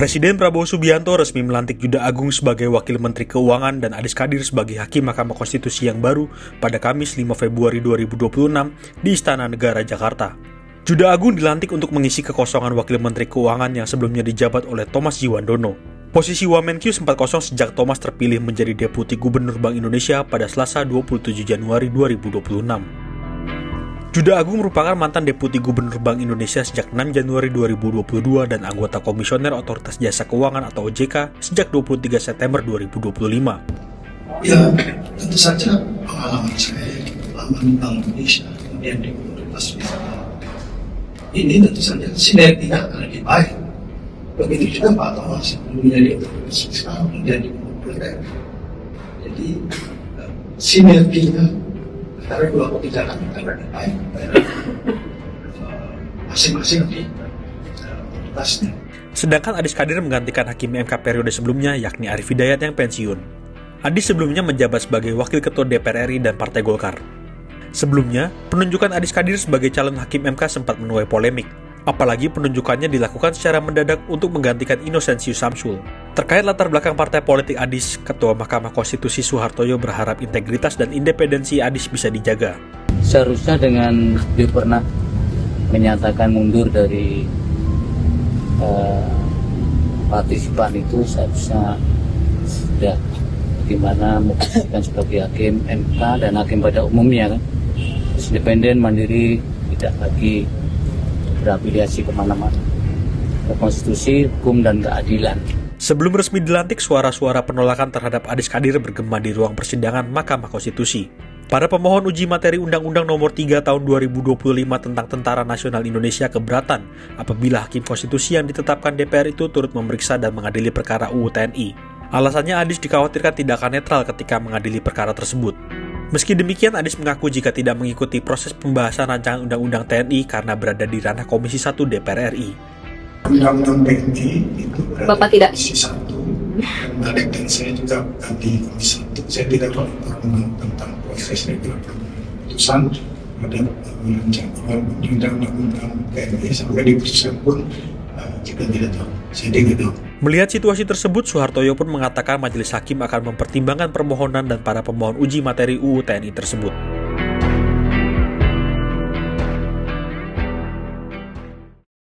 Presiden Prabowo Subianto resmi melantik Juda Agung sebagai Wakil Menteri Keuangan dan Adis Kadir sebagai Hakim Mahkamah Konstitusi yang baru pada Kamis 5 Februari 2026 di Istana Negara, Jakarta. Juda Agung dilantik untuk mengisi kekosongan Wakil Menteri Keuangan yang sebelumnya dijabat oleh Thomas Jiwandono. Posisi Wamenkyu sempat kosong sejak Thomas terpilih menjadi Deputi Gubernur Bank Indonesia pada Selasa 27 Januari 2026. Juda Agung merupakan mantan Deputi Gubernur Bank Indonesia sejak 6 Januari 2022 dan anggota Komisioner Otoritas Jasa Keuangan atau OJK sejak 23 September 2025. Ya, tentu saja pengalaman saya di pengalaman Bank Indonesia, kemudian di Otoritas Jasa ini tentu saja sinerginya akan lebih baik. Begitu juga Pak Thomas sebelumnya di Otoritas Fiskal menjadi Gubernur. Jadi sinerginya antara dua kebijakan akan lebih baik masing-masing di otoritasnya. Sedangkan Adis Kadir menggantikan Hakim MK periode sebelumnya yakni Arief Hidayat yang pensiun. Adis sebelumnya menjabat sebagai Wakil Ketua DPR RI dan Partai Golkar. Sebelumnya, penunjukan Adis Kadir sebagai calon Hakim MK sempat menuai polemik. Apalagi penunjukannya dilakukan secara mendadak untuk menggantikan Inocensius Samsul. Terkait latar belakang partai politik Adis, Ketua Mahkamah Konstitusi Soehartoyo berharap integritas dan independensi Adis bisa dijaga. Seharusnya dengan dia pernah menyatakan mundur dari partisipan itu seharusnya sudah bagaimana memposisikan sebagai hakim MK dan hakim pada umumnya kan, independen, mandiri, tidak lagi berafiliasi kemana-mana, ke konstitusi, hukum, dan keadilan. Sebelum resmi dilantik, suara-suara penolakan terhadap Adis Kadir bergema di ruang persidangan Mahkamah Konstitusi. Para pemohon uji materi Undang-Undang Nomor 3 Tahun 2025 tentang Tentara Nasional Indonesia keberatan apabila Hakim Konstitusi yang ditetapkan DPR itu turut memeriksa dan mengadili perkara UU TNI. Alasannya Adis dikhawatirkan tidak akan netral ketika mengadili perkara tersebut. Meski demikian, Adis mengaku jika tidak mengikuti proses pembahasan rancangan Undang-Undang TNI karena berada di ranah Komisi 1 DPR RI. Undang-Undang TNI itu berada Bapak tidak. di Komisi 1 dan saya juga bukan di Komisi 1. Saya tidak berkomentar tentang proses keputusan pada rancangan Undang-Undang TNI sampai diputuskan pun kita tidak tahu. Saya tidak tahu. Melihat situasi tersebut, Soehartoyo pun mengatakan majelis hakim akan mempertimbangkan permohonan dan para pemohon uji materi UU TNI tersebut.